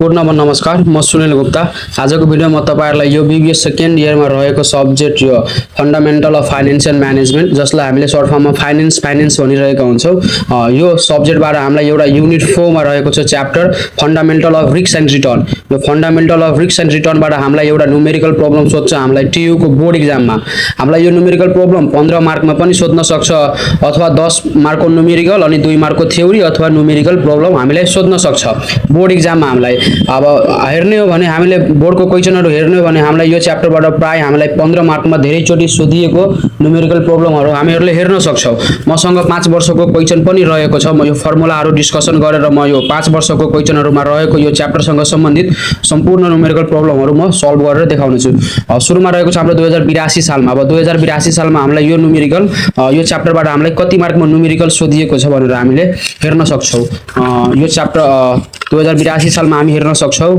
पूर्ण नमस्कार, म सुनिल गुप्ता। आजको भिडियोमा म तपाईहरुलाई यो बीबीएस सेकेन्ड इयरमा रहेको सब्जेक्ट यो फन्डामेन्टल अफ फाइनान्शियल म्यानेजमेन्ट, जसलाई हामीले सर्ट फर्ममा फाइनान्स भनिरहेका हुन्छौँ, यो सब्जेक्टबाट हामीलाई एउटा युनिट 4 मा रहेको छ chapter fundamental of risk and return. यो फन्डामेन्टल अफ रिस्क एन्ड रिटर्नबाट हामीलाई एउटा न्युमेरिकल प्रब्लम सोध्छ। हामीलाई टियु को बोर्ड एक्जाममा हामीलाई यो न्युमेरिकल प्रब्लम 15 मार्कमा पनि सोध्न सक्छ, अथवा 10 मार्कको न्युमेरिकल अनि 2 मार्कको थ्योरी अथवा न्युमेरिकल प्रब्लम हामीले सोध्न सक्छ बोर्ड एक्जाममा। हामीलाई अब हेर्ने हो भने हामीले बोर्डको क्वेशनहरु हेर्ने हो भने हामीलाई यो च्याप्टरबाट प्राय हामीलाई 15 मार्कमा धेरै चोटी सोधिएको न्युमेरिकल प्रब्लमहरु हामीहरुले हेर्न सक्छौं। मसँग 5 वर्षको क्वेशन पनि रहेको छ। म यो फर्मुलाहरु डिस्कसन गरेर म यो 5 वर्षको क्वेशनहरुमा रहेको यो च्याप्टरसँग सम्बन्धित सम्पूर्ण न्युमेरिकल प्रब्लमहरु म सल्भ गरेर देखाउनेछु। सुरुमा रहेको छ हाम्रो 2082 सालमा। अब 2082 सालमा हामीलाई यो न्युमेरिकल यो च्याप्टरबाट हामीलाई कति मार्कमा न्युमेरिकल सोधिएको छ भनेर हामीले हेर्न सक्छौं। यो च्याप्टर 2082 सालमा हामी हेर्न सक्छौं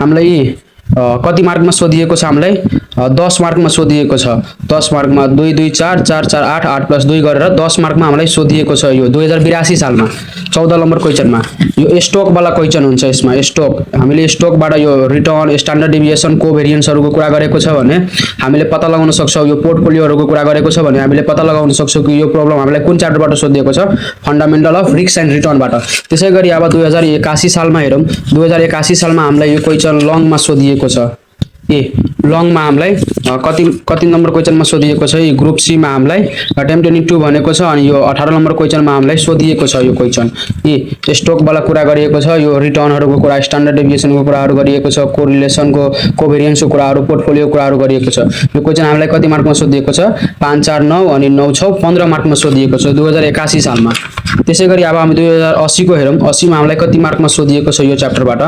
हामीलाई कति मार्कमा सोधिएको छ। हामीलाई 10 मार्कमा सोधिएको छ। 10 मार्कमा 2 2 4 4 4 8 8 प्लस 2 गरेर 10 मार्कमा हामीलाई सोधिएको छ यो 2082 सालमा 14 नम्बर क्वेशनमा। यो स्टक वाला क्वेशन हुन्छ। यसमा स्टक हामीले स्टकबाट यो रिटर्न, स्ट्यान्डर्ड डेभिएसन, कोभेरियन्सहरुको कुरा गरेको छ भने हामीले पत्ता लगाउन सक्छौं। यो पोर्टफोलियोहरुको कुरा गरेको छ भने हामीले पत्ता लगाउन सक्छौं कि यो प्रब्लम हामीलाई कुन च्याप्टरबाट सोधिएको छ, फन्डामेन्टल अफ रिस्क एन्ड रिटर्नबाट। त्यसैगरी अब 2081 सालमा हेरौं। 2081 सालमा हामीलाई यो क्वेशन लङमा सोधिएको छ। लङमा हामीलाई कति नम्बर क्वेशनमा सोधिएको छ। यो ग्रुप सी मा हामीलाई अटेम्प्ट इन 2 भनेको छ अनि यो 18 नम्बर क्वेशनमा हामीलाई सोधिएको छ यो क्वेशन। स्टक वाला कुरा गरिएको छ, यो रिटर्नहरुको कुरा, स्ट्यान्डर्ड डेभिएसनको कुराहरु गरिएको छ, कोरिलेसनको, कोभेरियन्सको कुराहरु, पोर्टफोलियो कुराहरु गरिएको छ। यो क्वेशन हामीलाई कति मार्कमा सोधिएको छ, 5 4 9 अनि 9 6 15 मार्कमा सोधिएको छ 2081 सालमा। त्यसैगरी अब हामी 2080 को हेरौं। 80 मा हामीलाई कति मार्कमा सोधिएको छ यो च्याप्टरबाट।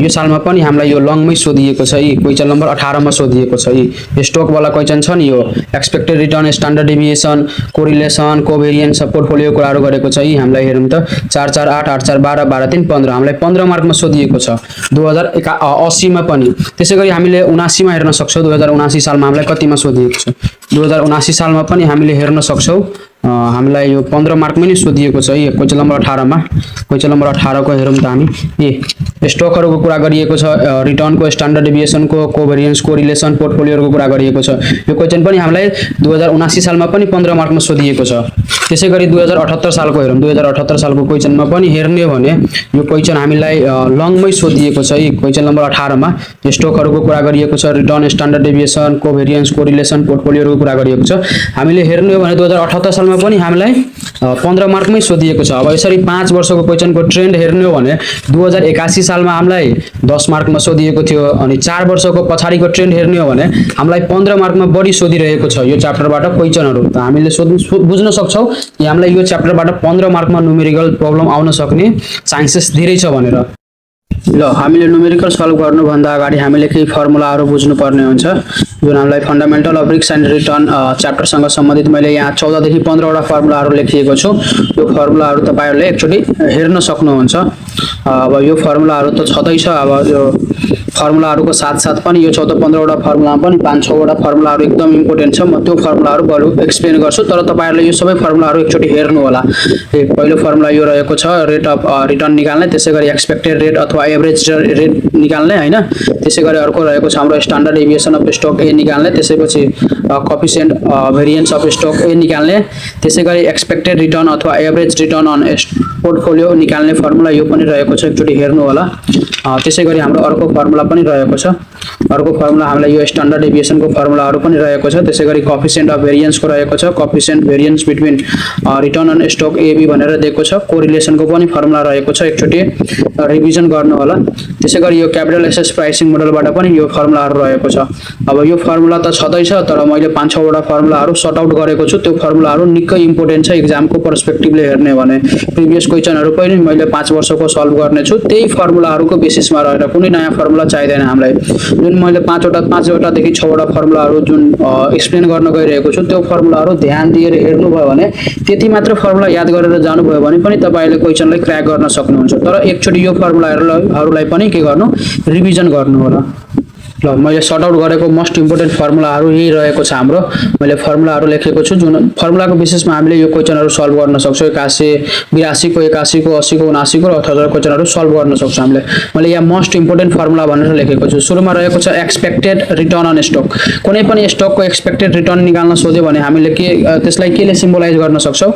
यो सालमा पनि हामीलाई यो लङमै सोधिएको छ। क्वेशन नम्बर 18 मा सोधिएको छ। स्टक वाला क्वेशन छ नि, यो expected return, standard deviation, correlation, covariance, portfolio कुराहरु गरेको छ। हामीलाई हेरौं त 4 4 8 8 4 12 12 3 15 हामीलाई 15 मार्कमा सोधिएको छ 2080 मा पनि। त्यसैगरी हामीले 79 मा हेर्न सक्छौं। 2079 सालमा हामीलाई कतिमा सोधिएको छ। 2079 सालमा पनि हामीले हेर्न सक्छौं हामीलाई यो 15 मार्कमा नै सोधिएको छ। क्वेशन नम्बर 18 मा। क्वेशन नम्बर 18 को हेरौं त हामी। स्टकहरुको कुरा गरिएको छ, रिटर्नको, स्ट्यान्डर्ड डेभिएसनको, कोभेरियन्स, कोरिलेसन, पोर्टफोलियोहरुको कुरा गरिएको छ। यो क्वेशन पनि हामीलाई 2079 सालमा पनि 15 मार्कमा सोधिएको छ। त्यसैगरी 2078 सालको हेरौं। 2078 सालको क्वेशनमा पनि हेर्ने हो भने यो क्वेशन हामीलाई लङमै सोधिएको छ। क्वेशन नम्बर 18 मा स्टकहरुको कुरा गरिएको छ, रिटर्न, स्ट्यान्डर्ड डेभिएसन, कोभेरियन्स, कोरिलेसन, पोर्टफोलियोहरुको कुरा गरिएको छ। हामीले हेर्ने हो भने 2078 सालमा पनि हामीलाई 15 मार्कमै सोधिएको छ। अब यसरी 5 वर्षको क्वेशनको ट्रेन्ड हेर्ने हो भने 2081 सालमा हामीलाई 10 मार्कमा सोधिएको थियो अनि 4 वर्षको पछाडीको ट्रेन्ड हेर्ने हो भने हामीलाई 15 मार्कमा बढी सोधिरहेको छ यो च्याप्टरबाट क्वेशनहरु। त हामीले बुझ्न सक्छौं कि हामीलाई यो च्याप्टरबाट 15 मार्कमा न्युमेरिकल प्रब्लम आउन सक्ने चान्सेस धेरै छ भनेर। ल हामीले न्युमेरिकल सल्भ गर्नुभन्दा अगाडि हामीले केही फर्मुलाहरु बुझ्नु पर्ने हुन्छ जुन हामीलाई fundamental of risk and return च्याप्टरसँग सम्बन्धित। मैले यहाँ 14 देखि 15 वटा फर्मुलाहरु लेखिएको छु। यो फर्मुलाहरु तपाईहरुले एकचोटी हेर्न सक्नुहुन्छ। अब यो फर्मुलाहरु त छदै छ। अब यो फर्मुलाहरुको साथसाथ पनि यो 14 15 वटा फर्मुलामा पनि 5 6 वटा फर्मुलाहरु एकदम इम्पोर्टेन्ट छ। म त्यो फर्मुलाहरु बरु एक्सप्लेन गर्छु, तर तपाईहरुले यो सबै फर्मुलाहरु एकचोटी हेर्नु होला। पहिलो फर्मुला यो रहेको छ, रेट अफ रिटर्न निकाल्ने। त्यसैगरी एक्सपेक्टेड रेट अथवा एभरेज रेट निकाल्ने हैन। त्यसैगरी अर्को रहेको छ हाम्रो स्ट्यान्डर्ड डेभिएसन अफ स्टक ए निकाल्ने। त्यसैपछि कोएफिसिएन्ट भेरिएन्स अफ स्टक ए निकाल्ने। त्यसैगरी एक्सपेक्टेड रिटर्न अथवा एभरेज रिटर्न अन पोर्टफोलियो निकाल्ने फर्मुला यो पनि रहेको छ, एकचोटी हेर्नु होला। त्यसैगरी हाम्रो अर्को फर्मुला पनि रहेको छ। अर्को फर्मुला हामीलाई यो स्ट्यान्डर्ड डेभिएसनको फर्मुलाहरु पनि रहेको छ। त्यसैगरी कोएफिसिएन्ट अफ भेरिएन्सको रहेको छ, coefficient variance between return on stock A B भनेर दिएको छ। कोरिलेसनको पनि फर्मुला रहेको छ, एकचोटी रिभिजन गर्नु होला। त्यसैगरी यो क्यापिटल एसेट प्राइसिङ मोडलबाट पनि यो फर्मुलाहरु रहेको छ। अब यो फर्मुला त छदै छ, तर मैले 5 6 वटा फर्मुलाहरु सर्ट आउट गरेको छु। त्यो फर्मुलाहरु निकै इम्पोर्टेन्ट छ एक्जामको पर्सपेक्टिभले हेर्ने भने। प्रिभियस क्वेशनहरु पनि मैले 5 वर्षको सल्भ गर्ने छु। त्यही फर्मुलाहरुको बेसिसमा रहेर कुनै नयाँ फर्मुला चाहिदैन हामीलाई। जुन मैले 5 वटा देखि 6 वटा फर्मुलाहरु जुन एक्सप्लेन गर्न गइरहेको छु, त्यो फर्मुलाहरु ध्यान दिएर हेर्नु भयो भने, त्यति मात्र फर्मुला याद गरेर जानु भयो भने पनि तपाईले क्वेशनलाई क्र्याक गर्न सक्नुहुन्छ। तर एकचोटी यो फर्मुलाहरुलाई पनि के गर्नु, रिभिजन गर्नु होला। ल मैले सर्ट आउट गरेको मोस्ट इम्पोर्टेन्ट फर्मुलाहरू यही रहेको छ हाम्रो। मैले फर्मुलाहरू लेखेको छु जुन फर्मुलाको बेसिसमा हामीले यो क्वेशनहरू सल्भ गर्न सक्छौँ। 81 82 को 81 को 80 को 79 को र 78 क्वेशनहरू सल्भ गर्न सक्छौँ हामीले। मैले यहाँ मोस्ट इम्पोर्टेन्ट फर्मुला भनेर लेखेको छु। सुरुमा रहेको छ एक्सपेक्टेड रिटर्न अन स्टक। कुनै पनि स्टकको एक्सपेक्टेड रिटर्न निकाल्न सोध्यो भने हामीले त्यसलाई केले सिम्बलाइज गर्न सक्छौँ?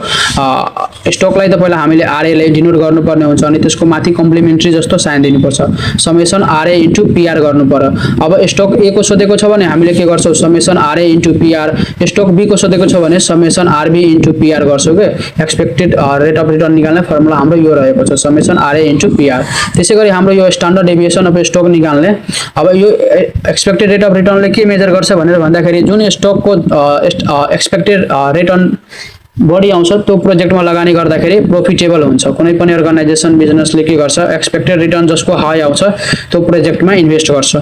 स्टकलाई त पहिला हामीले आरए ले डिनोट गर्नुपर्ने हुन्छ अनि त्यसको माथि कम्प्लिमेन्ट्री जस्तो साइन दिनुपर्छ। समेसन आरए इन्टु पीआर गर्नु पर्यो। अब स्टक ए को सोधेको छ भने हामीले के गर्छौँ? Summation RA into PR. Stock B को सोधेको छ भने समेसन आरबी इन्टु पीआर गर्छौँ के। एक्सपेक्टेड रेट अफ रिटर्न निकाल्ने फर्मुला हाम्रो यो रहेको छ, समेसन आरए इन्टु पीआर। त्यसै गरी हाम्रो यो स्ट्यान्डर्ड डेभिएसन अफ स्टक निकाल्ने, अब यो एक्सपेक्टेड रेट अफ रिटर्नले के मेजर गर्छ भनेर भन्दाखेरि जुन स्टकको एक्सपेक्टेड रिटर्न बढी आउँछ त्यो प्रोजेक्टमा लगानी गर्दाखेरि प्रोफिटेबल हुन्छ। कुनै पनि अर्गनाइजेसन बिजनेसले के गर्छ? एक्सपेक्टेड रिटर्न जसको हाई आउँछ त्यो प्रोजेक्टमा इन्भेस्ट गर्छ।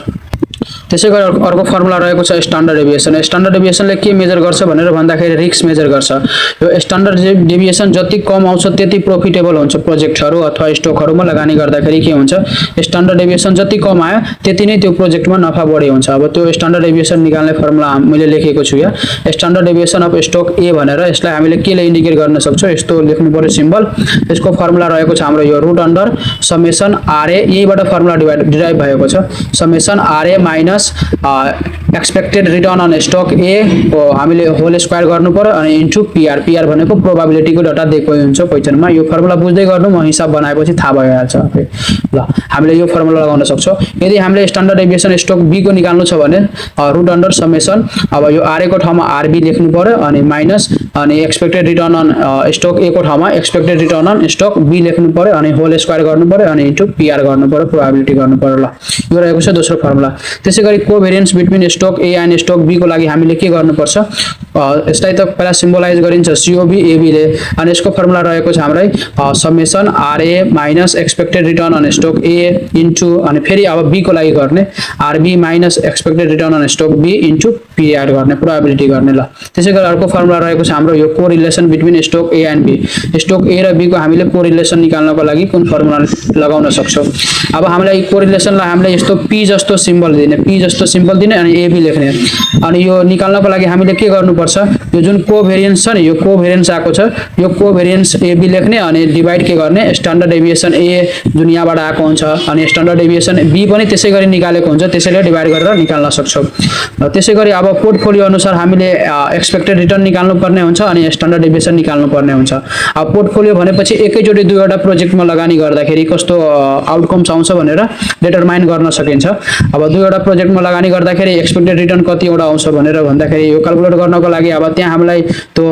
त्यसै गरी अर्को फर्मुला रहेको छ स्ट्यान्डर्ड डेभिएसन। स्ट्यान्डर्ड डेभिएसनले के मेजर गर्छ भनेर भन्दाखेरि रिस्क मेजर गर्छ। यो स्ट्यान्डर्ड डेभिएसन जति कम आउँछ त्यति प्रोफिटेबल हुन्छ प्रोजेक्टहरू अथवा स्टकहरूमा लगानी गर्दाखेरि के हुन्छ? स्ट्यान्डर्ड डेभिएसन जति कम आयो त्यति नै त्यो प्रोजेक्टमा नफा बढी हुन्छ। अब त्यो स्ट्यान्डर्ड डेभिएसन निकाल्ने फर्मुला मैले लेखेको छु यहाँ। स्ट्यान्डर्ड डेभिएसन अफ स्टक ए भनेर यसलाई हामीले केले इन्डिकेट गर्न सक्छौँ? यस्तो लेख्नु पर्यो सिम्बल। यसको फर्मुला रहेको छ हाम्रो यो रुट अन्डर समेसन आरए, यहीबाट फर्मुला डिराइभ भएको छ। Summation RA minus expected return on stock A को हामीले होल स्क्वायर गर्नु पर्यो अनि इन्टु पीआर। पीआर भनेको प्रोबाबिलिटीको डाटा दिएको हुन्छ क्वेशनमा। यो फर्मुला बुझ्दै गर्नु, म हिसाब बनाएपछि थाहा भइहाल्छ। ल हामीले यो फर्मुला लगाउन सक्छौँ। यदि हामीले स्ट्यान्डर्ड डेभिएसन स्टक बी को निकाल्नु छ भने रुट अन्डर समेसन, अब यो आरए को ठाउँमा आरबी लेख्नु पर्यो अनि माइनस अनि expected return on stock A को ठाउँमा expected return on stock B लेख्नु पर्यो अनि होल स्क्वायर गर्नु पर्यो अनि इन्टु पीआर गर्नु पर्यो, प्रोबाबिलिटी गर्नु पर्यो। ल यो रहेको छ दोस्रो फर्मुला। त्यसै गरी covariance between stock A and stock B को लागि हामीले के गर्नुपर्छ? यसलाई त पहिला सिम्बलाइज गरिन्छ सिओबी एबी ले अनि यसको फर्मुला रहेको छ हाम्रै summation RA minus expected return on stock A into अनि फेरि अब बी को लागि गर्ने RB minus expected return on stock B into PR गर्ने, प्रोबाबिलिटी गर्ने। ल त्यसै गरी अर्को फर्मुला रहेको छ हाम्रो यो correlation between stock A and B. Stock A र बी को हामीले कोरिलेसन निकाल्नको लागि कुन फर्मुला लगाउन सक्छौँ? अब हामीलाई कोरिलेसनलाई हामीले यस्तो पी जस्तो सिम्बल दिने, पी जस्तो सिम्बल दिने अनि एबी लेख्ने। अनि यो निकाल्नको लागि हामीले के गर्नुपर्छ? यो जुन कोभेरियन्स छ नि, यो कोभेरियन्स आएको छ, यो कोभेरियन्स एबी लेख्ने अनि डिभाइड के गर्ने स्ट्यान्डर्ड डेभिएसन ए जुन यहाँबाट आएको हुन्छ अनि स्ट्यान्डर्ड डेभिएसन बी पनि त्यसै गरी निकालेको हुन्छ, त्यसैले डिभाइड गरेर निकाल्न सक्छौँ। त्यसै गरी अब पोर्टफोलियो अनुसार हामीले एक्सपेक्टेड रिटर्न निकाल्नु पर्ने हुन्छ अनि स्ट्यान्डर्ड डेभिएसन निकाल्नु पर्ने हुन्छ। अब पोर्टफोलियो भनेपछि एकैचोटि दुईवटा प्रोजेक्टमा लगानी गर्दाखेरि कस्तो आउटकम्स आउँछ भनेर डिटरमाइन गर्न सकिन्छ। अब दुईवटा प्रोजेक्टमा लगानी गर्दाखेरि एक्सपेक्टेड रिटर्न कतिवटा आउँछ भनेर भन्दाखेरि यो क्याल्कुलेट गर्नको लागि अब त्यहाँ हामीलाई त्यो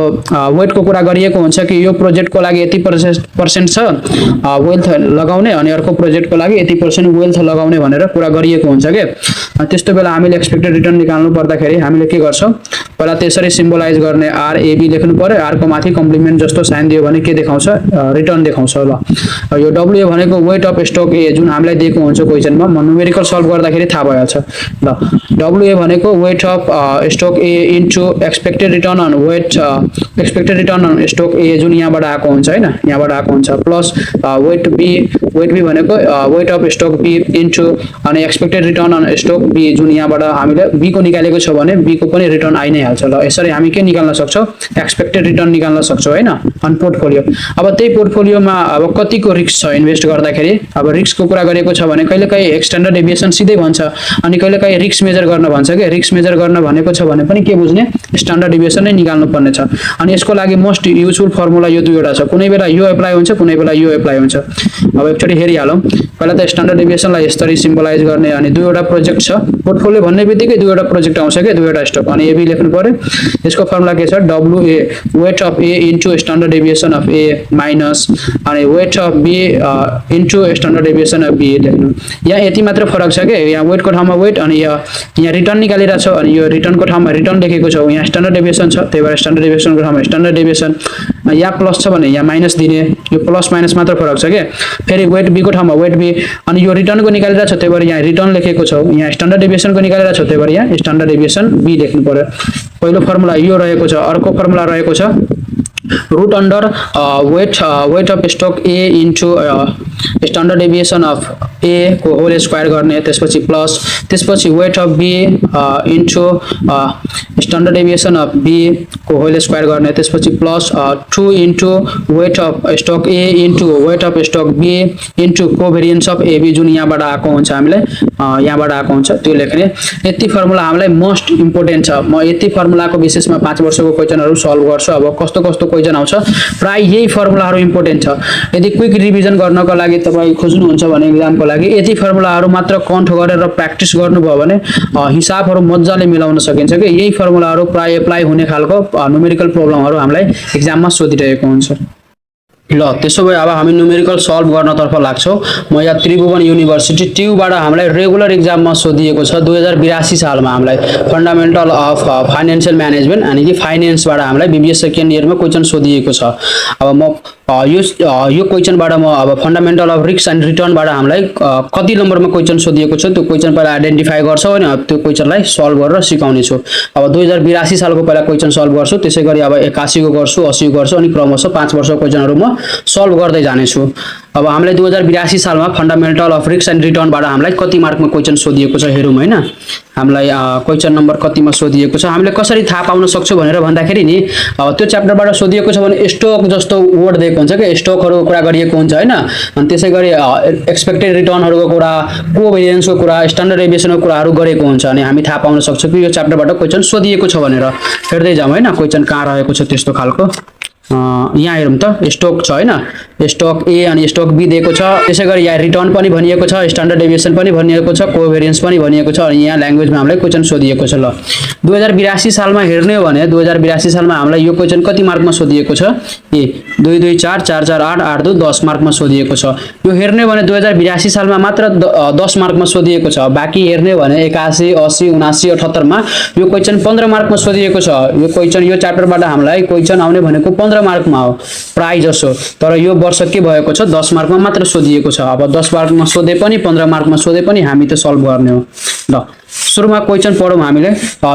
वेटको कुरा गरिएको हुन्छ कि यो प्रोजेक्टको लागि यति पर्सेन्ट छ वेल्थ लगाउने अनि अर्को प्रोजेक्टको लागि यति पर्सेन्ट वेल्थ लगाउने भनेर कुरा गरिएको हुन्छ के। त्यस्तो बेला हामीले एक्सपेक्टेड रिटर्न निकाल्नु पर्दाखेरि हामीले के गर्छौँ? पहिला त्यसरी सिम्बलाइज गर्ने आर एबी लेख्नु पर्यो। आर को माथि कम्प्लिमेन्ट जस्तो साइन दियो भने के देखाउँछ? रिटर्न देखाउँछ। ल यो डब्ल्युए भनेको वेट अफ स्टक ए जुन हामीलाई दिएको हुन्छ क्वेशनमा, म न्युमेरिकल सल्भ गर्दाखेरि थाहा भइहाल्छ। ल डब्ल्युए भनेको weight of stock A into expected return on weight, expected return on stock A जुन यहाँबाट आएको हुन्छ हैन, यहाँबाट आएको हुन्छ प्लस वेट बी भनेको weight of stock B into अनि expected return on stock B जुन यहाँबाट हामीले बी को निकालेको छ भने बी को पनि रिटर्न आइ नै हाल्छ। ल यसरी हामी के निकाल्न सक्छौँ? एक्सपेक्टेड रिटर्न निकाल्न सक्छौँ हैन। अनि पोर्टफोलियो, अब त्यही पोर्टफोलियोमा अब कतिको रिस्क छ इन्भेस्ट गर्दाखेरि? अब रिस्कको कुरा गरेको छ भने कहिलेकाहीँ स्ट्यान्डर्ड डेभिएसन सिधै भन्छ अनि कहिलेकाहीँ रिस्क मेजर गर्न भन्छ के। रिस्क मेजर गर्न भनेको छ भने पनि के बुझ्ने? स्ट्यान्डर्ड डेभिएसन नै निकाल्नु पर्ने छ। अनि यसको लागि मोस्ट युजफुल फर्मुला यो दुईवटा छ, कुनै बेला यो एप्लाई हुन्छ कुनै बेला यो एप्लाई हुन्छ। अब एकचोटि हेरिहालौँ। पहिला त स्ट्यान्डर्ड डेभिएसनलाई यसरी सिम्बलाइज गर्ने अनि दुईवटा प्रोजेक्ट छ, पोर्टफोलियो भन्ने बित्तिकै दुईवटा प्रोजेक्ट आउँछ के, दुईवटा स्टक अनि एबी लेख्नु पर्यो। यसको फर्मुला के छ? WA weight of A into standard deviation of A minus अनि weight of B into standard deviation of B लेख्नु। यहाँ यति मात्र फरक छ के, यहाँ वेटको ठाउँमा वेट अनि यहाँ रिटर्न निकालिरहेको छ अनि यो रिटर्नको ठाउँमा रिटर्न लेखेको छ। यहाँ स्ट्यान्डर्ड डेभिएसन छ त्यही भएर स्ट्यान्डर्ड डेभिएसनको ठाउँमा स्ट्यान्डर्ड डेभिएसन, यहाँ प्लस छ भने यहाँ माइनस दिने, यो प्लस माइनस मात्र फरक छ के। फेरि वेट बी को ठाउँमा वेट बी अनि यो रिटर्नको निकालिरहेको छ त्यही भएर यहाँ रिटर्न लेखेको छ, यहाँ स्ट्यान्डर्ड डेभिएसनको निकालिरहेको छ त्यही भएर यहाँ स्ट्यान्डर्ड डेभिएसन बी लेख्नु पर्यो। पहिलो फर्मुला यो रहेको छ। अर्को फर्मुला रहेको छ root under weight of stock A into standard deviation of A को होल स्क्वायर गर्ने, त्यसपछि प्लस त्यसपछि weight of B into standard deviation of B को होल स्क्वायर गर्ने, त्यसपछि plus 2 into weight of stock A into weight of stock B into covariance of AB जुन यहाँबाट आएको हुन्छ, हामीले यहाँबाट आएको हुन्छ त्यो लेख्ने। यति फर्मुला हामीलाई मोस्ट इम्पोर्टेन्ट छ। म यति फर्मुलाको बेसिसमा 5 वर्षको क्वेशनहरू सल्भ गर्छु। अब कस्तो कस्तो क्वेशन आउँछ, प्राय यही फर्मुलाहरू इम्पोर्टेन्ट छ। यदि क्विक रिभिजन गर्नको लागि तपाईँ खोज्नुहुन्छ भने एक्जामको लागि यति फर्मुलाहरू मात्र कन्ठ गरेर प्र्याक्टिस गर्नुभयो भने हिसाबहरू मजाले मिलाउन सकिन्छ कि यही फर्मुलाहरू प्राय एप्लाई हुने खालको न्युमेरिकल प्रब्लमहरू हामीलाई एक्जाममा सोधिरहेको हुन्छ। ल त्यसो भए अब हामी न्युमेरिकल सल्भ गर्नतर्फ लाग्छौँ। म यहाँ त्रिभुवन युनिभर्सिटी ट्युबाट हामीलाई रेगुलर एक्जाममा सोधिएको छ 2082 सालमा हामीलाई फन्डामेन्टल अफ फाइनेन्सियल म्यानेजमेन्ट यानि कि फाइनेन्सबाट हामीलाई बीबीएस सेकेन्ड इयरमा क्वेशन सोधिएको छ। अब म यो क्वेशनबाट म अब फन्डामेन्टल अफ रिस्क एन्ड रिटर्नबाट हामीलाई कति नम्बरमा क्वेशन सोधिएको छ त्यो क्वेशन पहिला आइडेन्टिफाई गर्छौँ अनि त्यो क्वेशनलाई सल्भ गरेर सिकाउने छु। अब 2082 सालको पहिला क्वेशन सल्भ गर्छु, त्यसै गरी अब 81 को गर्छु, 80 को गर्छु अनि क्रमशः 5 वर्षको क्वेशनहरू म सल्भ गर्दै जानेछु। अब हामीलाई 2082 सालमा फन्डामेन्टल अफ रिस्क एन्ड रिटर्नबाट हामीलाई कति मार्कमा क्वेशन सोधिएको छ हेरौँ हैन। हामीलाई क्वेशन नम्बर कतिमा सोधिएको छ, हामीले कसरी थाहा पाउन सक्छौँ भनेर भन्दाखेरि नि त्यो च्याप्टरबाट सोधिएको छ भने स्टक जस्तो वर्ड दिएको हुन्छ कि स्टकहरूको कुरा गरिएको हुन्छ हैन। अनि त्यसै गरी एक्सपेक्टेड रिटर्नहरूको कुरा, कोभेरियन्सको कुरा, स्ट्यान्डर्ड डेभिएसनको कुराहरू गरेको हुन्छ अनि हामी थाहा पाउन सक्छौँ कि यो च्याप्टरबाट क्वेशन सोधिएको छ भनेर। हेर्दै जाउँ हैन क्वेशन कहाँ रहेको छ त्यस्तो खालको। यहाँ हेरौँ त स्टक छ हैन, स्टक ए अनि स्टक बी दिएको छ, त्यसै गरी यहाँ रिटर्न पनि भनिएको छ, स्ट्यान्डर्ड डेभिएसन पनि भनिएको छ, कोभेरियन्स पनि भनिएको छ अनि यहाँ ल्याङ्ग्वेजमा हामीलाई क्वेशन सोधिएको छ। ल 2082 सालमा हेर्ने हो भने 2082 सालमा हामीलाई यो क्वेशन कति मार्कमा सोधिएको छ, ए 2 2 4 4 4 8 8 2 10 मार्कमा सोधिएको छ। यो हेर्ने हो भने 2082 सालमा मात्र 10 मार्कमा सोधिएको छ। बाँकी हेर्ने हो भने 81 80 79 78 मा यो क्वेशन 15 मार्कमा सोधिएको छ। यो क्वेशन यो च्याप्टरबाट हामीलाई क्वेशन आउने भनेको 15 मार्कमा हो प्राय जसो, तर यो वर्ष के भएको छ 10 मार्कमा मात्र सोधिएको छ। अब 10 मार्कमा सोधे पनि 15 मार्कमा सोधे पनि हामी त सल्भ गर्ने हो। ल सुरुमा क्वेशन पढौँ हामीले।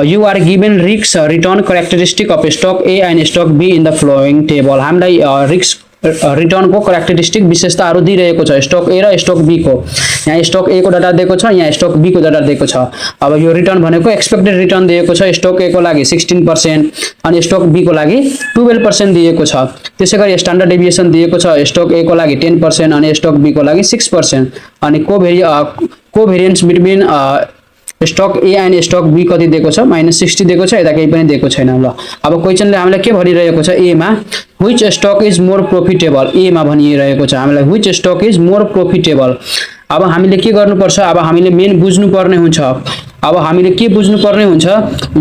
You are given risk return characteristic of stock A and stock B in the following table. हामीलाई रिस्क रिटर्नको क्यारेक्टरिस्टिक विशेषताहरू दिइरहेको छ स्टक ए र स्टक बी को। यहाँ स्टक ए को डाटा दिएको छ, यहाँ स्टक बी को डाटा दिएको छ। अब यो रिटर्न भनेको एक्सपेक्टेड रिटर्न दिएको छ स्टक ए को लागि 16% अनि स्टक बी को लागि 12% दिएको छ। त्यसै गरी स्ट्यान्डर्ड डेभिएसन दिएको छ स्टक ए को लागि 10% अनि स्टक बी को लागि 6% अनि covariance between stock A and stock B कति दिएको छ -60 दिएको छ, यता केही पनि दिएको छैन। ल अब क्वेशनले हामीलाई के भनिरहेको छ, ए मा which stock is more profitable, A मा भनिरहेको छ हामीलाई which stock is more profitable. अब हामीले के गर्नुपर्छ, अब हामीले मेन बुझ्नु पर्ने हुन्छ। अब हामीले के बुझ्नु पर्ने हुन्छ,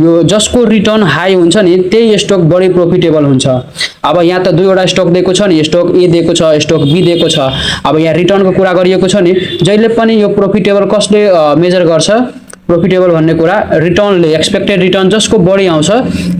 यो जसको रिटर्न हाई हुन्छ नि त्यही स्टक बढी प्रोफिटेबल हुन्छ। अब यहाँ त दुईवटा स्टक दिएको छ नि, स्टक ए दिएको छ स्टक बी दिएको छ। अब यहाँ रिटर्नको कुरा गरिएको छ नि, जहिले पनि यो प्रोफिटेबल कसले मेजर गर्छ, प्रोफिटेबल भन्ने कुरा रिटर्नले, एक्सपेक्टेड रिटर्न जसको बढी आउँछ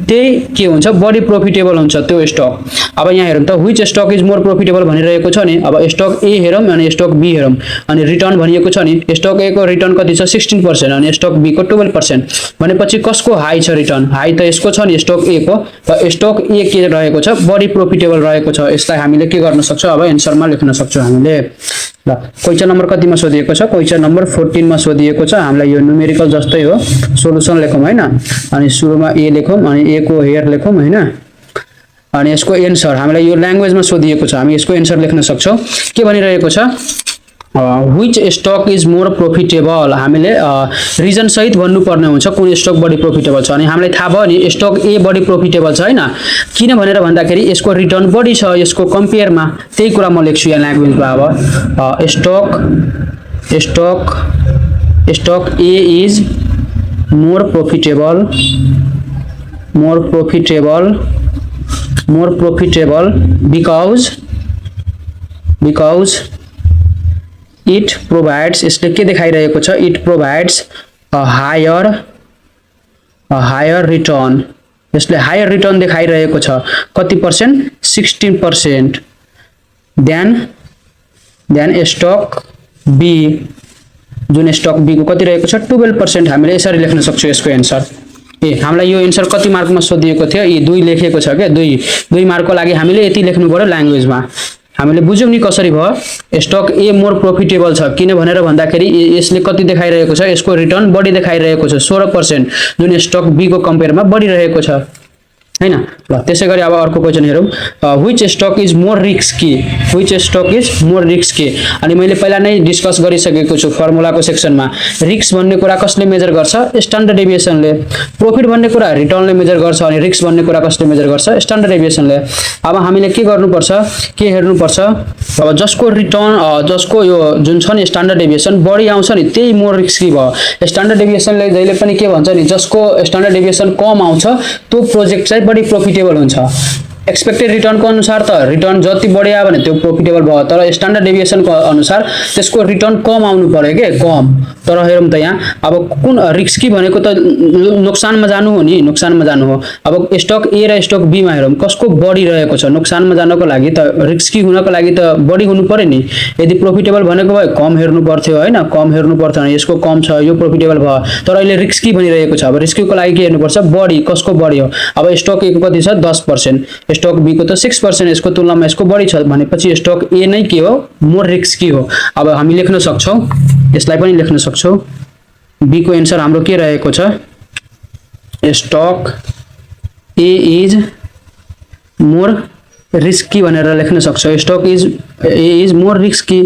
त्यही के हुन्छ बढी प्रोफिटेबल हुन्छ त्यो स्टक। अब यहाँ हेरौँ त which stock is more profitable भनिरहेको छ नि। अब स्टक ए हेरौँ अनि स्टक बी हेरौँ अनि रिटर्न भनिएको छ नि, स्टक ए को रिटर्न कति छ 16% अनि स्टक बी को 12%। भनेपछि कसको हाई छ रिटर्न, हाई त यसको छ नि स्टक ए को, र स्टक ए के रहेको छ बढी प्रोफिटेबल रहेको छ। यसलाई हामीले के गर्न सक्छौँ, अब एन्सरमा लेख्न सक्छौँ हामीले। ल क्वेशन नम्बर कतिमा सोधिएको छ, क्वेशन नम्बर 14 मा सोधिएको छ। हामीलाई यो न्युमेरिकल जस्तै हो, सोलुसन लेखौँ हैन। अनि सुरुमा ए लेखौँ अनि ए को हेयर लेखौँ हैन अनि यसको एन्सर हामीलाई यो ल्याङ्ग्वेजमा सोधिएको छ, हामी यसको एन्सर लेख्न सक्छौँ। के भनिरहेको छ, which stock is more profitable. हामीले रिजन सहित भन्नुपर्ने हुन्छ कुन स्टक बढी प्रोफिटेबल छ। अनि हामीलाई थाहा भयो नि स्टक ए बढी प्रोफिटेबल छ हैन, किन भनेर भन्दाखेरि यसको रिटर्न बढी छ यसको कम्पेयरमा। त्यही कुरा म लेख्छु यहाँ ल्याङ्ग्वेजमा। अब stock A is more profitable because it provides, यसले के देखाइरहेको छ, it provides a higher return. यसले हायर रिटर्न देखाइरहेको छ कति पर्सेन्ट 16% देन स्टक बी, जुन स्टक बी को कति रहेको छ 12%। हामीले यसरी लेख्न सक्छौँ यसको एन्सर। हामीलाई यो एन्सर कति मार्कमा सोधिएको थियो यी 2 लेखेको छ के 2 मार्कको लागि हामीले यति लेख्नु पर्यो ल्याङ्ग्वेजमा हामीले बुझ्यौं नि कसरी भयो स्टक ए मोर प्रॉफिटेबल छ किन भनेर भन्दाखेरि यसले कति देखाइरहेको छ यसको रिटर्न बढी देखाइरहेको छ 16% जुन स्टक बी को कम्पेयरमा बढिरहेको छ हैन ल त्यसैगरी अब अर्को क्वेशन हेरौं which stock is more risky which stock is more risky अनि मैले पहिला नै डिस्कस गरिसकेको छु फर्मुलाको सेक्सनमा रिस्क भन्ने कुरा कसले मेजर गर्छ स्ट्यान्डर्ड डेभिएसनले प्रॉफिट भन्ने कुरा रिटर्नले मेजर गर्छ अनि रिस्क भन्ने कुरा कसले मेजर गर्छ स्ट्यान्डर्ड डेभिएसनले अब हामीले के गर्नुपर्छ के हेर्नुपर्छ अब जसको रिटर्न जसको यो जुन छ नि स्ट्यान्डर्ड डेभिएसन बढी आउँछ नि त्यही मोर रिस्की भयो स्ट्यान्डर्ड डेभिएसनले जहिले पनि के भन्छ नि जसको स्ट्यान्डर्ड डेभिएसन कम आउँछ त्यो प्रोजेक्ट चाहिँ बढी प्रॉफिटेबल हुन्छ एक्सपेक्टेड रिटर्न को अनुसार त रिटर्न जति बढी आयो भने त्यो प्रॉफिटेबल भयो तर स्ट्यान्डर्ड डेभिएसन को अनुसार त्यसको रिटर्न कम आउनु पर्यो के कम तर हेरौं त यहाँ अब कुन रिस्की भनेको त नुकसानमा जानु हो नि नुकसानमा जानु हो अब स्टक ए र स्टक बी मा हेरौं कसको बढी रहेको छ नुकसानमा जानको लागि त रिस्की हुनको लागि त बढी हुनु पर्यो नि यदि प्रॉफिटेबल भनेको भए कम हेर्नु पर्थ्यो हैन कम हेर्नु पर्थ्यो यसको कम छ यो प्रॉफिटेबल भयो तर अहिले रिस्की भनिरहेको छ अब रिस्कीको लागि के हेर्नुपर्छ बढी कसको बढी हो अब स्टक ए को कति छ 10% स्टक बी को त 6% यसको तुलनामा यसको बढी छ भनेपछि स्टक ए नै के हो मोर रिस्की हो अब हामी लेख्न सक्छौं यसलाई पनि लेख्न सक्छौं बी को आन्सर हाम्रो के रहेको छ stock A is more risky भनेर लेख्न सक्छौं stock A is more risky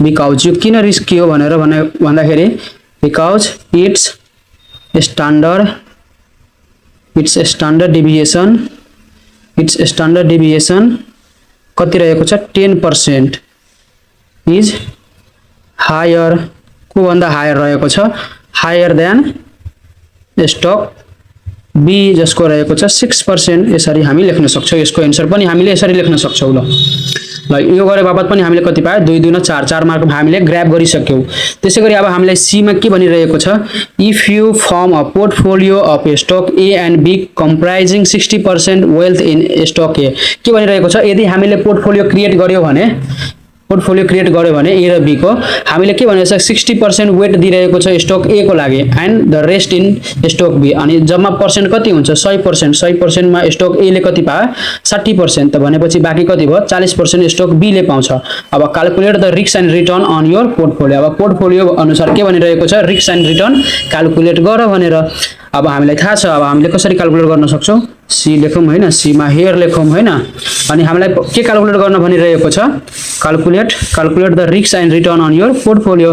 because यो किन रिस्की हो भनेर भन्दाखेरि बिकज इट्स स्ट्यान्डर्ड डेभिएसन कति रहेको छ 10% इज हायर को भन्दा हायर रहेको छ हायर देन स्टक बी जसको रहेको छ 6% यसरी हामी लेख्न सक्छौं यसको आन्सर पनि हामीले यसरी लेख्न सक्छौं ल यो गरे बापत पनि हामीले कति पाए 2 2 4 4 मार्क हामीले ग्र्याब गरिसक्यौ त्यसैगरी अब हामीलाई सी मा के भनिरहेको छ if you form a portfolio of stock A and B comprising 60% wealth in stock A के भनिरहेको छ यदि हामीले पोर्टफोलियो क्रिएट गर्यो भने ए र बी को हामीले के भनेको छ 60% वेट दिइरहेको छ स्टक ए को लागि and the rest in stock B अनि जम्मा पर्सेन्ट कति हुन्छ 100% मा स्टक ए ले कति पायो 60% त भनेपछि बाँकी कति भयो 40% स्टक बी ले पाउँछ अब calculate the risk and return on your portfolio अब पोर्टफोलियो अनुसार के भनिरहेको छ रिस्क एन्ड रिटर्न क्याल्कुलेट गर भनेर अब हामीलाई थाहा छ अब हामीले कसरी क्याल्कुलेट गर्न सक्छौं सी लेखौं हैन सी मा हियर लेखौं हैन अनि हामीलाई के क्याल्कुलेट गर्न भनिरहेको छ calculate the risk and return on your portfolio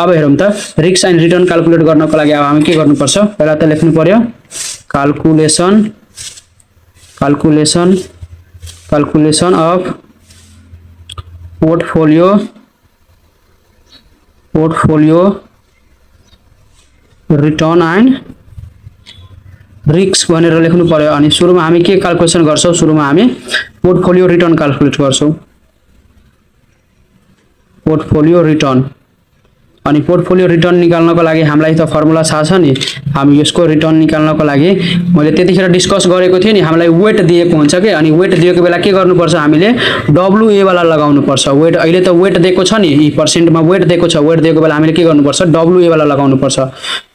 अब हेरौं त रिस्क एन्ड रिटर्न क्याल्कुलेट गर्नको लागि अब हामी के गर्नु पर्छ पहिला त लेख्नु पर्यो calculation of portfolio return and risk भनेर लेख्नु पर्यो अनि सुरुमा हामी के क्याल्कुलेसन गर्छौं सुरुमा हामी पोर्टफोलियो रिटर्न क्याल्कुलेट गर्छौं पोर्टफोलियो रिटर्न अनि पोर्टफोलियो रिटर्न निकाल्नको लागि हामीलाई त फर्मुला थाहा छ नि हामी यसको रिटर्न निकाल्नको लागि मैले त्यतिखेर डिस्कस गरेको थिए नि हामीलाई वेट दिएको हुन्छ के अनि वेट दिएको बेला के गर्नुपर्छ हामीले डब्ल्युए वाला लगाउनु पर्छ वेट अहिले त वेट दिएको छ नि यी पर्सेन्टमा वेट दिएको छ वेट दिएको बेला हामीले के गर्नुपर्छ डब्ल्युए वाला लगाउनु पर्छ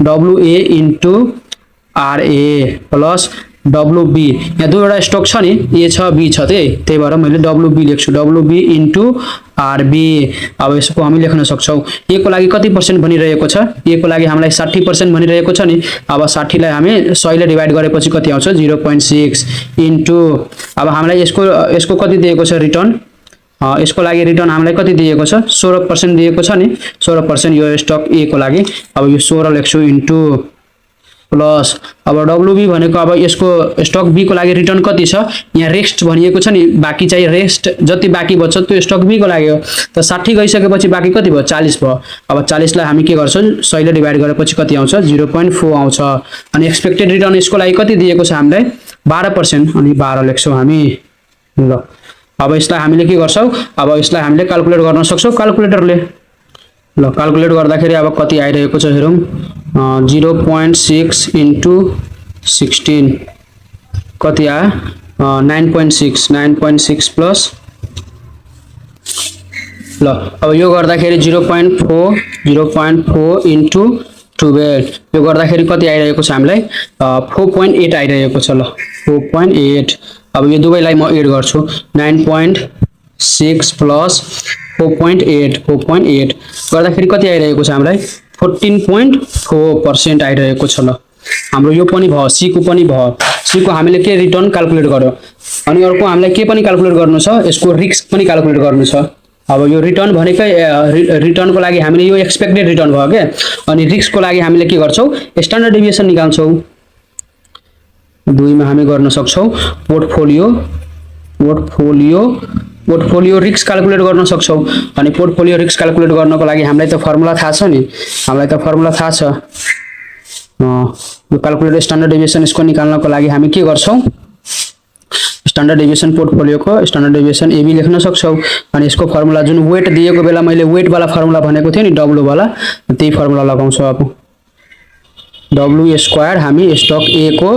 डब्ल्युए इन्टु आरए प्लस डब्ल्युबी यहाँ दुईवटा स्टक छ नि ए छ बी छ त्यही भएर मैले डब्ल्युबी लेख्छु डब्ल्युबी इन्टु आरबी अब यसको हामी लेख्न सक्छौं ए को लागि कति पर्सेन्ट भनिरहेको छ ए को लागि हामीलाई 60% भनिरहेको छ नि अब 60 लाई हामी 100 ले डिवाइड गरेपछि कति आउँछ 0.6 इन्टु अब हामीलाई यसको कति दिएको छ रिटर्न यसको लागि रिटर्न हामीलाई कति दिएको छ 16% दिएको छ नि 16% यो स्टक ए को लागि अब यो 16 लेख्छु इन्टु प्लस अब डब्ल्युबी भनेको अब यसको स्टक बी को लागि रिटर्न कति छ यहाँ रेस्ट भनिएको छ नि बाँकी चाहिँ रेस्ट जति बाँकी बच्छ त्यो स्टक बी को लागि हो त 60 गइसकेपछि बाँकी कति भयो 40 भयो अब 40 लाई हामी के गर्छौं 100 ले डिवाइड गरेपछि कति आउँछ 0.4 आउँछ अनि एक्सपेक्टेड रिटर्न यसको लागि कति दिएको छ हामीलाई 12% अनि 12 लेख्छौं हामी ल अब यसलाई हामीले के गर्छौं अब यसलाई हामीले क्याल्कुलेट गर्न सक्छौं क्याल्कुलेटरले ल क्याल्कुलेट गर्दाखेरि अब कति आइरहेको छ हेरौं 0.6 इन्टु 16 कति आयो 9.6 प्लस ल अब यो गर्दाखेरि 0.4 इन्टु 12 यो गर्दाखेरि कति आइरहेको छ हामीलाई 4.8 आइरहेको छ ल 4.8 अब यो दुवैलाई म एड गर्छु 9.6 प्लस 4.8 गर्दाखेरि कति आइरहेको छ हामीलाई 14.4% आइरहेको छ ल हाम्रो यो पनि भयो सी को पनि भयो सी को हामीले के रिटर्न क्याल्कुलेट गर्यो अनि अर्को हामीलाई के पनि क्याल्कुलेट गर्नु छ यसको रिस्क पनि क्याल्कुलेट गर्नु छ अब यो रिटर्न भनेकै रिटर्नको लागि हामीले यो एक्सपेक्टेड रिटर्न भयो के अनि रिस्कको लागि हामीले के गर्छौं स्ट्यान्डर्ड डेभिएसन निकाल्छौं दुईमा हामी गर्न सक्छौं पोर्टफोलियो रिस्क क्याल्कुलेट गर्न सक्छौं अनि पोर्टफोलियो रिस्क क्याल्कुलेट गर्नको लागि हामीलाई त फर्मुला थाहा छ नि हामीलाई त फर्मुला थाहा छ यो क्याल्कुलेट स्ट्यान्डर्ड डेभिएसन यसको निकाल्नको लागि हामी के गर्छौं स्ट्यान्डर्ड डेभिएसन पोर्टफोलियोको स्ट्यान्डर्ड डेभिएसन एबी लेख्न सक्छौं अनि यसको फर्मुला जुन वेट दिएको बेला मैले वेट वाला फर्मुला भनेको थिए नि डब्ल्यू वाला त्यही फर्मुला लगाउँछौं अब डब्ल्यू स्क्वायर हामी स्टक ए को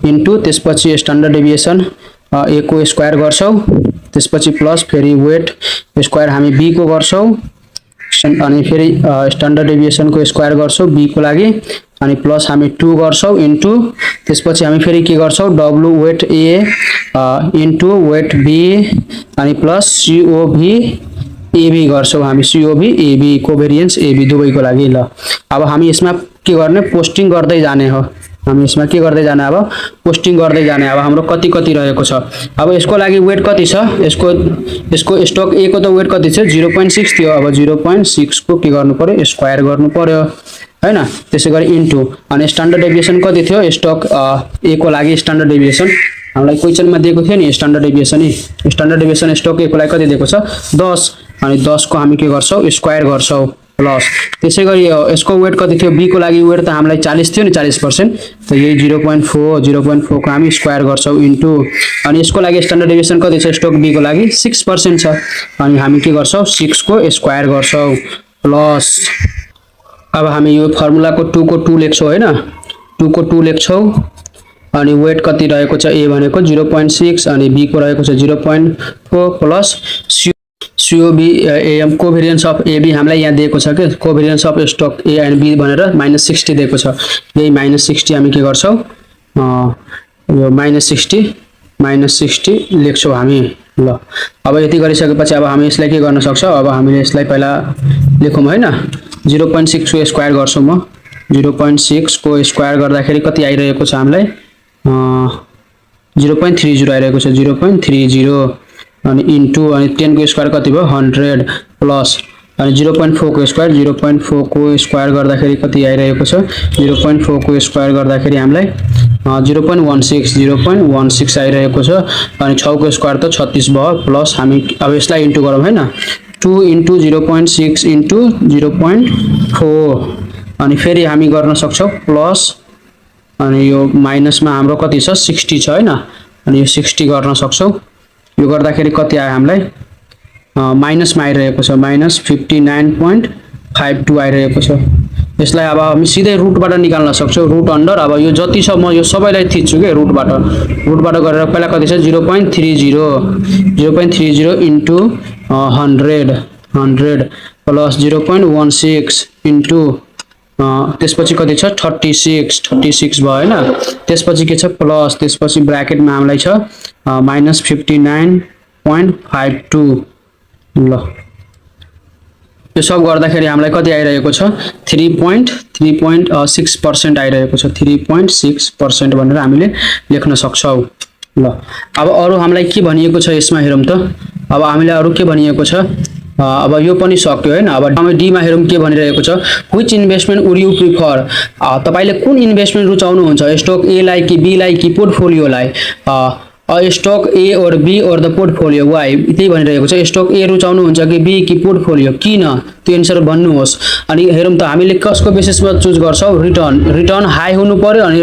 इन्टु त्यसपछि स्ट्यान्डर्ड डेभिएसन ए को स्क्वायर गर्छौं त्यसपछि प्लस फेरि वेट स्क्वायर हामी बी को गर्छौं अनि फेरि स्ट्यान्डर्ड डेभिएसन को स्क्वायर गर्छौं बी को लागि अनि प्लस हामी 2 गर्छौं इन्टु त्यसपछि हामी फेरि के गर्छौं W weight A into weight B अनि प्लस सीओभी एबी गर्छौं हामी सीओभी एबी कोभेरियन्स एबी दुवैको लागि ल अब हामी यसमा के गर्ने पोस्टिङ गर्दै जाने हो हामी यसमा के गर्दै जाने अब पोस्टिङ गर्दै जाने अब हाम्रो कति कति रहेको छ अब यसको लागि वेट कति छ यसको स्टक ए को त वेट कति छ 0.6 थियो अब 0.6 को के गर्नु पर्यो स्क्वायर गर्नु पर्यो हैन त्यसैगरी इन्टु अनि स्ट्यान्डर्ड डेभिएसन कति थियो स्टक ए को लागि स्ट्यान्डर्ड डेभिएसन हामीलाई क्वेशनमा दिएको थियो नि स्ट्यान्डर्ड डेभिएसन स्टक ए को लागि कति दिएको छ 10 अनि 10 को हामी के गर्छौं स्क्वायर गर्छौं प्लस त्यसैगरी यसको वेट कति थियो बी को लागि वेट त हामीलाई 40 थियो नि 40% त यही 0.4 को हामी स्क्वायर गर्छौं इन्टु अनि यसको लागि स्ट्यान्डर्ड डेभिएसन कति छ स्टक बी को लागि 6% छ अनि हामी के गर्छौं 6 को स्क्वायर गर्छौं प्लस अब हामी यो फर्मुला को 2 को 2 लेख्छौं हैन 2 को 2 लेख्छौं अनि वेट कति रहेको छ ए भनेको 0.6 अनि बी को रहेको छ 0.4 plus COB AM covariance of AB हामीलाई यहाँ दिएको छ के covariance of stock A and B भनेर -60 दिएको छ यही -60 हामी के गर्छौं यो -60 लेख्छौं हामी ल अब यति गरिसकेपछि अब हामी यसलाई के गर्न सक्छौं अब हामीले यसलाई पहिला लेखौं हैन 0.6 को स्क्वायर गर्छौं म 0.6 को स्क्वायर गर्दाखेरि कति आइरहेको छ हामीलाई 0.30 आइरहेको छ 0.30 अनि इन्टु अनि 10 को स्क्वायर कति भयो 100 प्लस अनि 0.4 को स्क्वायर गर्दाखेरि कति आइरहेको छ 0.4 को स्क्वायर गर्दाखेरि हामीलाई 0.16 आइरहेको छ अनि 6 को स्क्वायर त 36 भयो प्लस हामी अब यसलाई इन्टु गरौँ हैन 2 इन्टु 0.6 इन्टु 0.4 अनि फेरि हामी गर्न सक्छौं प्लस अनि यो माइनसमा हाम्रो कति छ 60 छ हैन अनि यो 60 गर्न सक्छौं यो गर्दाखेरि कति आयो हामीलाई माइनसमा आइरहेको छ -59.52 आइरहेको छ यसलाई अब हामी सिधै रुटबाट निकाल्न सक्छौं रुट अन्डर अब यो जति छ म यो सबैलाई थिच्छु के रुटबाट गरेर पहिला कति छ 0.30 इन्टु 100 प्लस 0.16 इन्टु त्यसपछि कति छ 36 भयो हैन त्यसपछि के छ प्लस त्यसपछि ब्र्याकेटमा हामीलाई छ -59.52 ल यो सब गर्दाखेरि हामीलाई कति आइरहेको छ 3.6% आइरहेको छ 3.6% भनेर हामीले लेख्न सक्छौं ल अब अरु हामीलाई के भनिएको छ यसमा हेरौं त अब हामीले अरु के भनिएको छ अब यो पनि सक्यो हैन अब हामी डी मा हेरौं के भनिरहेको छ which investment would you prefer तपाईले कुन इन्भेस्टमेन्ट रुचाउनुहुन्छ स्टक ए लाई कि बी लाई कि पोर्टफोलियो लाई स्टक ए और बी और द पोर्टफोलियो वाइ त्यही भनिरहेको छ स्टक ए रुचाउनुहुन्छ कि बी कि पोर्टफोलियो किन त्यो एन्सर भन्नुहोस् अनि हेरौं त हामीले कसको बेसिसमा चुज गर्छौं रिटर्न हाई हुनु पर्यो अनि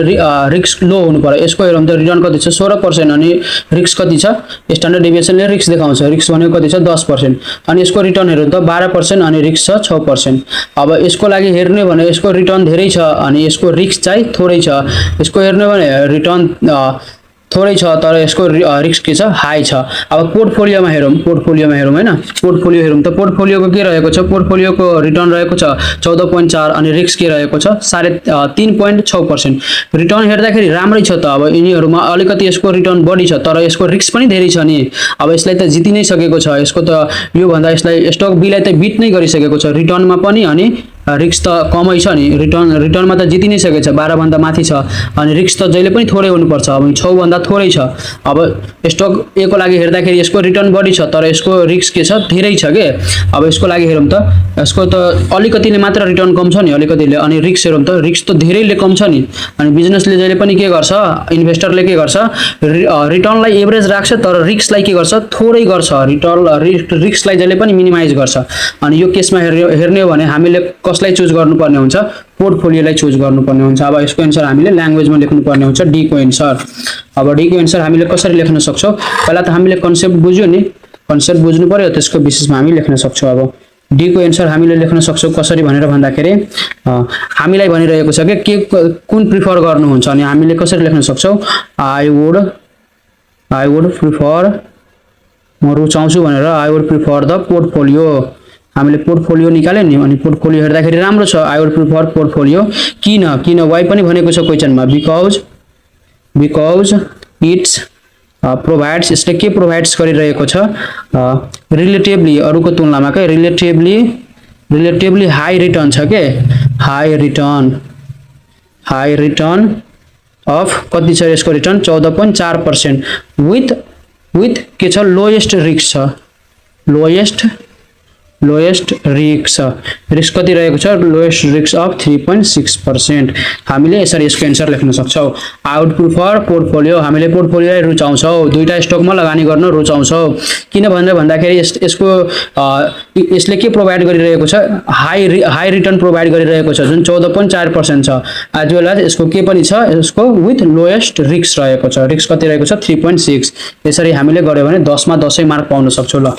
रिस्क लो हुनु पर्यो यसको हेरौं त रिटर्न कति छ 16% अनि रिस्क कति छ स्ट्यान्डर्ड डेभिएसनले रिस्क देखाउँछ रिस्क भनेको कति छ 10% अनि यसको रिटर्न हेरौं त 12% अनि रिस्क छ 6% अब यसको लागि हेर्ने भने यसको रिटर्न धेरै छ अनि यसको रिस्क चाहिँ थोरै छ यसको हेर्ने भने रिटर्न थोरै छ तर यसको रिस्क के छ हाई छ। अब पोर्टफोलियोमा हेरौँ हैन, पोर्टफोलियो हेरौँ त पोर्टफोलियोको के रहेको छ, पोर्टफोलियोको रिटर्न रहेको छ 14.4 अनि रिस्क के रहेको छ 3.6%। रिटर्न हेर्दाखेरि राम्रै छ त। अब यिनीहरुमा अलिकति यसको रिटर्न बढी छ तर यसको रिस्क पनि धेरै छ नि। अब यसलाई त जिति नै सकेको छ, यसको त यो भन्दा यसलाई स्टक बीलाई त बिट नै गरिसकेको छ रिटर्नमा पनि अनि रिस्क त कमै छ नि। रिटर्नमा त जिति नै सकेको छ, 12 भन्दा माथि छ अनि रिस्क त जहिले पनि थोरै हुनुपर्छ। अब 6 भन्दा थोरै छ। अब स्टक ए को लागि हेर्दाखेरि यसको रिटर्न बढी छ तर यसको रिस्क के छ धेरै छ के। अब यसको लागि हेरौँ त यसको त अलिकतिले मात्र रिटर्न कम छ नि, अलिकतिले, अनि रिस्क हेरौँ त रिस्क त धेरैले कम छ नि। अनि बिजनेसले जहिले पनि के गर्छ, इन्भेस्टरले के गर्छ, रिटर्नलाई एभरेज राख्छ तर रिस्कलाई के गर्छ थोरै गर्छ, रिस्कलाई जहिले पनि मिनिमाइज गर्छ। अनि यो केसमा हेर्ने हो भने हामीले कसलाई चुज गर्नुपर्ने हुन्छ, पोर्टफोलियोलाई चुज गर्नुपर्ने हुन्छ। अब यसको एन्सर हामीले ल्याङ्ग्वेजमा लेख्नुपर्ने हुन्छ, डी को एन्सर। अब डी को एन्सर हामीले कसरी लेख्न सक्छौँ, पहिला त हामीले कन्सेप्ट बुझ्यो नि, कन्सेप्ट बुझ्नु पर्यो, त्यसको बेसिसमा हामी लेख्न सक्छौँ। अब डी को एन्सर हामीले लेख्न सक्छौँ कसरी भनेर भन्दाखेरि हामीलाई भनिरहेको छ के कुन प्रिफर गर्नुहुन्छ अनि हामीले कसरी लेख्न सक्छौँ, आई वुड प्रिफर, म रुचाउँछु भनेर I would prefer the portfolio. हामीले पोर्टफोलियो निकाल्यो नि अनि पोर्टफोलियो हेर्दाखेरि राम्रो छ, आई वुड प्रिफर पोर्टफोलियो। किन वाइ पनि भनेको छ क्वेशनमा, बिकज इट्स प्रोभाइड्स, यसले के प्रोभाइड्स गरिरहेको छ, रिलेटिभली अरूको तुलनामा के रिलेटिभली हाई रिटर्न छ के, हाई रिटर्न अफ कति छ यसको रिटर्न 14.4% विथ के छ लोएस्ट रिस्क छ, लोएस्ट रिस्क कति रहेको छ, लोएस्ट रिस्क अफ 3.6%। हामीले यसरी यसको एन्सर लेख्न सक्छौँ। आई वुड प्रिफर पोर्टफोलियो, हामीले पोर्टफोलियोलाई रुचाउँछौँ, दुईटा स्टकमा लगानी गर्न रुचाउँछौँ। किन भनेर भन्दाखेरि यसले के प्रोभाइड गरिरहेको छ, हाई रिटर्न प्रोभाइड गरिरहेको छ जुन 14.4% छ, एज वेल एज यसको के पनि छ, यसको विथ लोएस्ट रिस्क रहेको छ, रिस्क कति रहेको छ 3.6। यसरी हामीले गर्यो भने 10 मा 10 मार्क पाउन सक्छौँ। ल